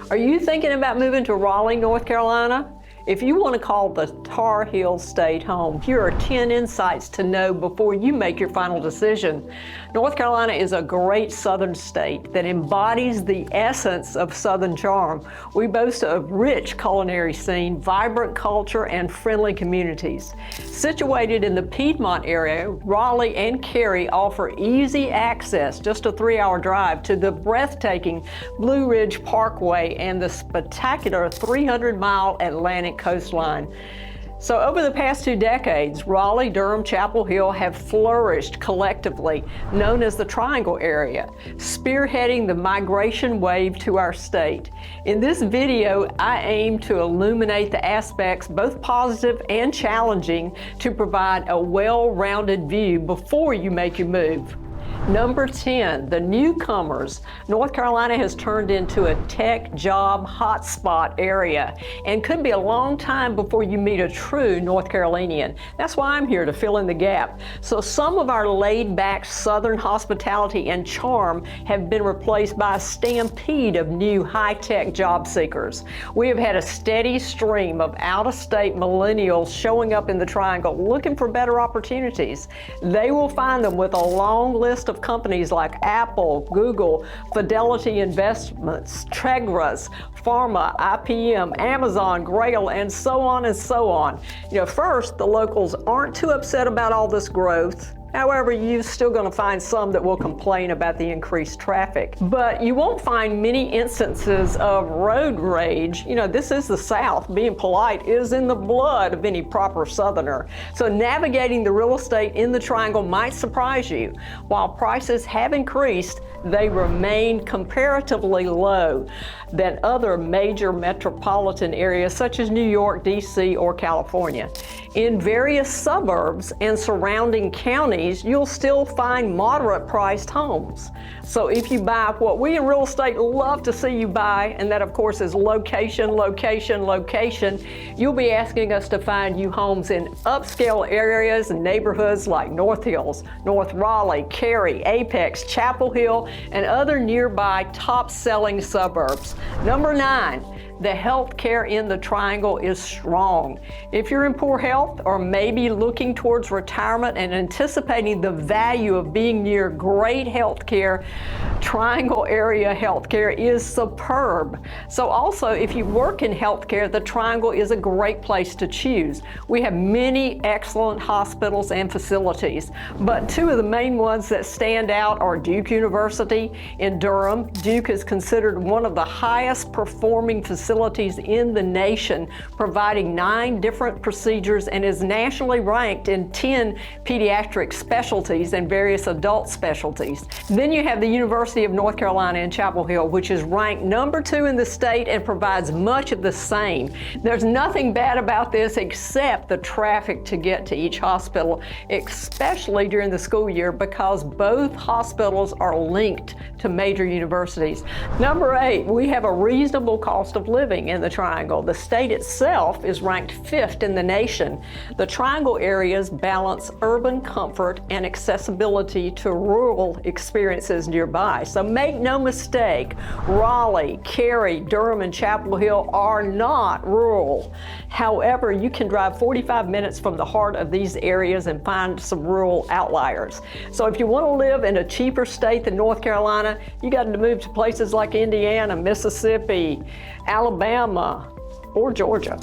Are you thinking about moving to Raleigh, North Carolina? If you want to call the Tar Heel State home, here are 10 insights to know before you make your final decision. North Carolina is a great southern state that embodies the essence of southern charm. We boast a rich culinary scene, vibrant culture, and friendly communities. Situated in the Piedmont area, Raleigh and Cary offer easy access, just a 3-hour drive, to the breathtaking Blue Ridge Parkway and the spectacular 300-mile Atlantic coastline. So over the past 2 decades, Raleigh, Durham, Chapel Hill have flourished collectively, known as the Triangle area, spearheading the migration wave to our state. In this video, I aim to illuminate the aspects, both positive and challenging, to provide a well-rounded view before you make your move. Number 10, the Newcomers. North Carolina has turned into a tech job hotspot area and could be a long time before you meet a true North Carolinian. That's why I'm here to fill in the gap. So some of our laid-back southern hospitality and charm have been replaced by a stampede of new high-tech job seekers. We have had a steady stream of out-of-state millennials showing up in the Triangle looking for better opportunities. They will find them with a long list of companies like Apple, Google, Fidelity Investments, Tregras, Pharma, IPM, Amazon, Grail, and so on and so on. First, the locals aren't too upset about all this growth. However, you're still going to find some that will complain about the increased traffic. But you won't find many instances of road rage. This is the South. Being polite is in the blood of any proper Southerner. So navigating the real estate in the Triangle might surprise you. While prices have increased, they remain comparatively low than other major metropolitan areas such as New York, DC, or California. In various suburbs and surrounding counties, you'll still find moderate-priced homes. So if you buy what we in real estate love to see you buy, and that of course is location, location, location, you'll be asking us to find you homes in upscale areas and neighborhoods like North Hills, North Raleigh, Cary, Apex, Chapel Hill, and other nearby top-selling suburbs. Number 9. The healthcare in the Triangle is strong. If you're in poor health or maybe looking towards retirement and anticipating the value of being near great healthcare, Triangle area healthcare is superb. So also, if you work in healthcare, the Triangle is a great place to choose. We have many excellent hospitals and facilities, but 2 of the main ones that stand out are Duke University in Durham. Duke is considered one of the highest performing facilities in the nation, providing 9 different procedures and is nationally ranked in 10 pediatric specialties and various adult specialties. Then you have the University of North Carolina in Chapel Hill, which is ranked number 2 in the state and provides much of the same. There's nothing bad about this except the traffic to get to each hospital, especially during the school year, because both hospitals are linked to major universities. Number 8, we have a reasonable cost of living in the Triangle. The state itself is ranked 5th in the nation. The Triangle areas balance urban comfort and accessibility to rural experiences nearby. So make no mistake, Raleigh, Cary, Durham, and Chapel Hill are not rural. However, you can drive 45 minutes from the heart of these areas and find some rural outliers. So if you want to live in a cheaper state than North Carolina, you got to move to places like Indiana, Mississippi, Alabama, or Georgia.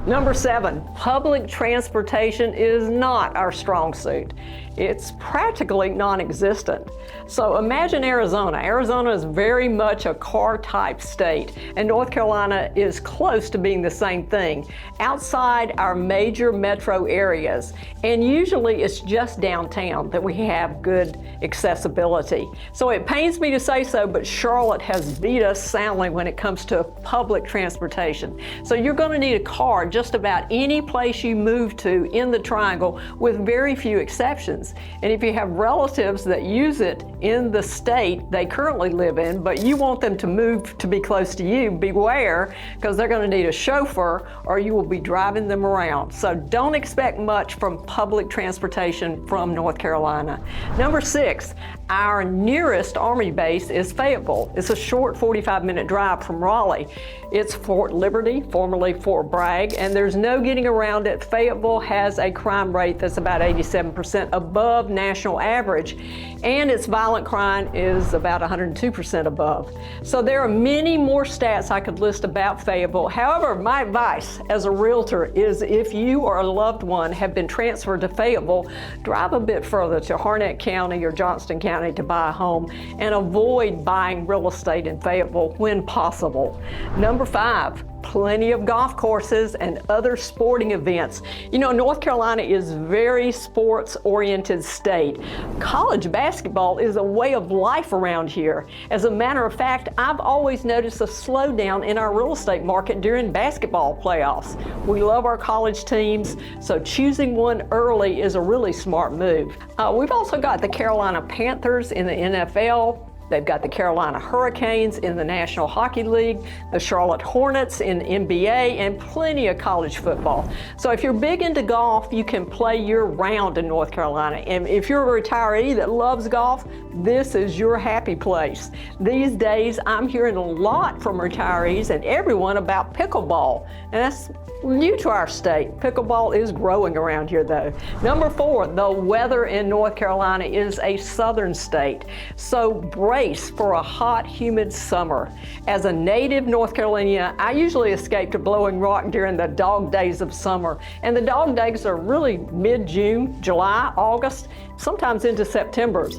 Number 7, public transportation is not our strong suit. It's practically non-existent. So imagine Arizona. Arizona is very much a car-type state, and North Carolina is close to being the same thing, outside our major metro areas. And usually it's just downtown that we have good accessibility. So it pains me to say so, but Charlotte has beat us soundly when it comes to public transportation. So you're going to need a car just about any place you move to in the Triangle, with very few exceptions. And if you have relatives that use it in the state they currently live in, but you want them to move to be close to you, beware, because they're going to need a chauffeur or you will be driving them around. So don't expect much from public transportation from North Carolina. Number 6, Our nearest Army base is Fayetteville. It's a short 45-minute drive from Raleigh. It's Fort Liberty, formerly Fort Bragg, and there's no getting around it. Fayetteville has a crime rate that's about 87% above national average, and its violent crime is about 102% above. So there are many more stats I could list about Fayetteville. However, my advice as a realtor is if you or a loved one have been transferred to Fayetteville, drive a bit further to Harnett County or Johnston County to buy a home, and avoid buying real estate in Fayetteville when possible. Number 5, plenty of golf courses and other sporting events. You know, North Carolina is a very sports-oriented state. College basketball is a way of life around here. As a matter of fact, I've always noticed a slowdown in our real estate market during basketball playoffs. We love our college teams, so choosing one early is a really smart move. We've also got the Carolina Panthers in the NFL. They've got the Carolina Hurricanes in the National Hockey League, the Charlotte Hornets in the NBA, and plenty of college football. So if you're big into golf, you can play year-round in North Carolina. And if you're a retiree that loves golf, this is your happy place. These days, I'm hearing a lot from retirees and everyone about pickleball. And that's new to our state. Pickleball is growing around here though. Number 4, the weather in North Carolina is a southern state. So brace for a hot, humid summer. As a native North Carolinian, I usually escape to Blowing Rock during the dog days of summer. And the dog days are really mid-June, July, August, sometimes into September.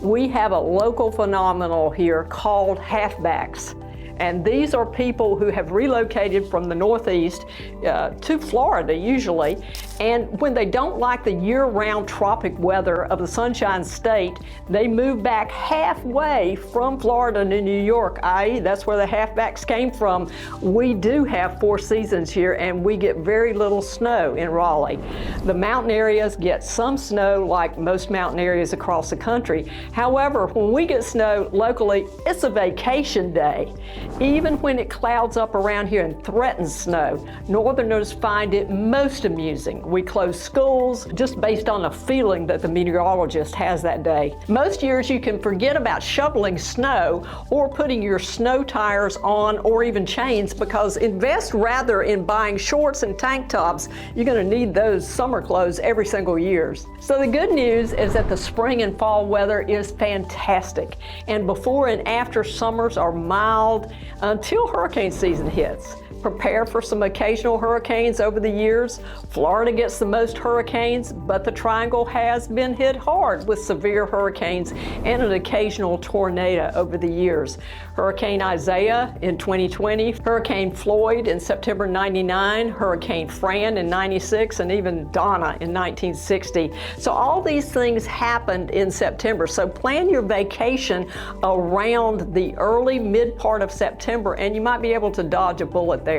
We have a local phenomenon here called halfbacks. And these are people who have relocated from the Northeast to Florida usually. And when they don't like the year-round tropic weather of the Sunshine State, they move back halfway from Florida to New York, i.e. that's where the halfbacks came from. We do have 4 seasons here and we get very little snow in Raleigh. The mountain areas get some snow like most mountain areas across the country. However, when we get snow locally, it's a vacation day. Even when it clouds up around here and threatens snow, Northerners find it most amusing. We close schools just based on a feeling that the meteorologist has that day. Most years you can forget about shoveling snow or putting your snow tires on or even chains, because invest rather in buying shorts and tank tops. You're going to need those summer clothes every single year. So the good news is that the spring and fall weather is fantastic, and before and after summers are mild until hurricane season hits. Prepare for some occasional hurricanes over the years. Florida gets the most hurricanes, but the Triangle has been hit hard with severe hurricanes and an occasional tornado over the years. Hurricane Isaiah in 2020, Hurricane Floyd in September 99, Hurricane Fran in 96, and even Donna in 1960. So all these things happened in September. So plan your vacation around the early mid part of September and you might be able to dodge a bullet there.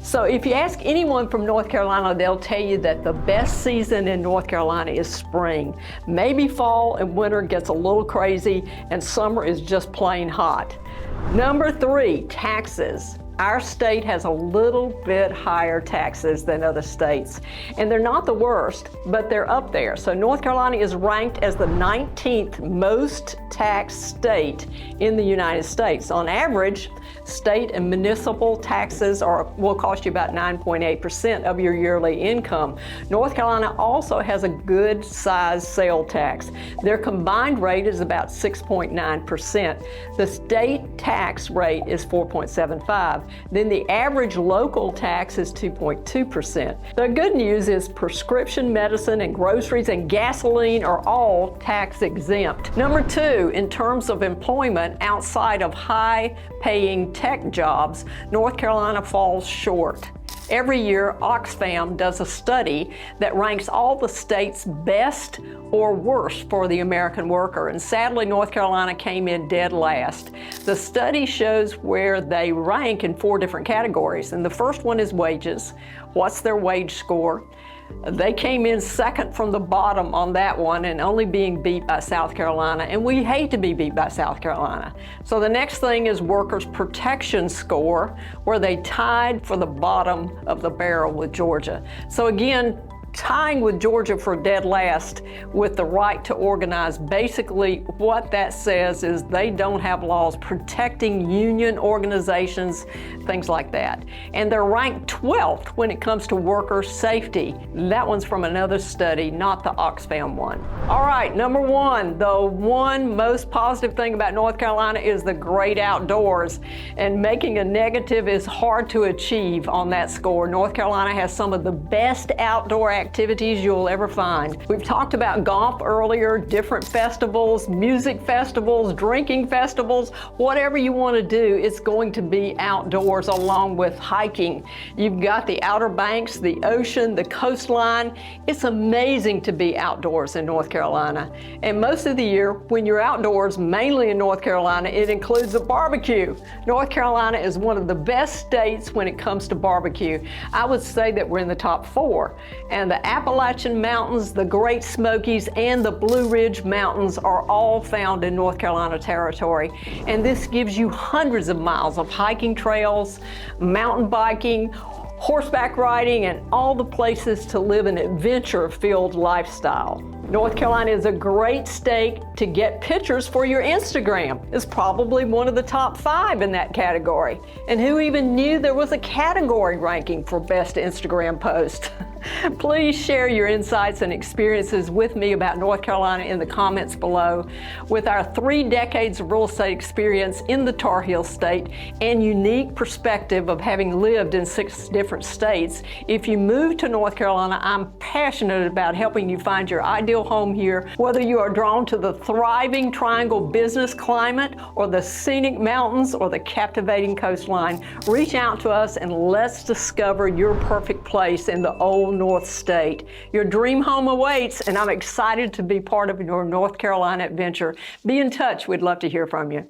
So if you ask anyone from North Carolina, they'll tell you that the best season in North Carolina is spring. Maybe fall and winter gets a little crazy and summer is just plain hot. Number 3, taxes. Our state has a little bit higher taxes than other states, and they're not the worst, but they're up there. So North Carolina is ranked as the 19th most taxed state in the United States. On average, state and municipal taxes will cost you about 9.8% of your yearly income. North Carolina also has a good sized sale tax. Their combined rate is about 6.9%. The state tax rate is 4.75%. Then the average local tax is 2.2%. The good news is prescription medicine and groceries and gasoline are all tax exempt. Number 2, in terms of employment outside of high-paying tech jobs, North Carolina falls short. Every year, Oxfam does a study that ranks all the states best or worst for the American worker, and sadly, North Carolina came in dead last. The study shows where they rank in 4 different categories, and the first one is wages. What's their wage score? They came in second from the bottom on that one and only being beat by South Carolina, and we hate to be beat by South Carolina. So the next thing is workers' protection score, where they tied for the bottom of the barrel with Georgia. So again, tying with Georgia for dead last with the right to organize. Basically, what that says is they don't have laws protecting union organizations, things like that. And they're ranked 12th when it comes to worker safety. That one's from another study, not the Oxfam one. All right, number one, the one most positive thing about North Carolina is the great outdoors. And making a negative is hard to achieve on that score. North Carolina has some of the best outdoor activities you'll ever find. We've talked about golf earlier, different festivals, music festivals, drinking festivals, whatever you want to do, it's going to be outdoors along with hiking. You've got the Outer Banks, the ocean, the coastline. It's amazing to be outdoors in North Carolina. And most of the year, when you're outdoors, mainly in North Carolina, it includes a barbecue. North Carolina is one of the best states when it comes to barbecue. I would say that we're in the top 4. And the Appalachian Mountains, the Great Smokies, and the Blue Ridge Mountains are all found in North Carolina territory. And this gives you hundreds of miles of hiking trails, mountain biking, horseback riding, and all the places to live an adventure-filled lifestyle. North Carolina is a great state to get pictures for your Instagram. It's probably one of the top 5 in that category. And who even knew there was a category ranking for best Instagram post? Please share your insights and experiences with me about North Carolina in the comments below. With our 3 decades of real estate experience in the Tar Heel State and unique perspective of having lived in 6 different states, if you move to North Carolina, I'm passionate about helping you find your ideal home here, whether you are drawn to the thriving Triangle business climate or the scenic mountains or the captivating coastline. Reach out to us and let's discover your perfect place in the Old North State. Your dream home awaits, and I'm excited to be part of your North Carolina adventure. Be in touch. We'd love to hear from you.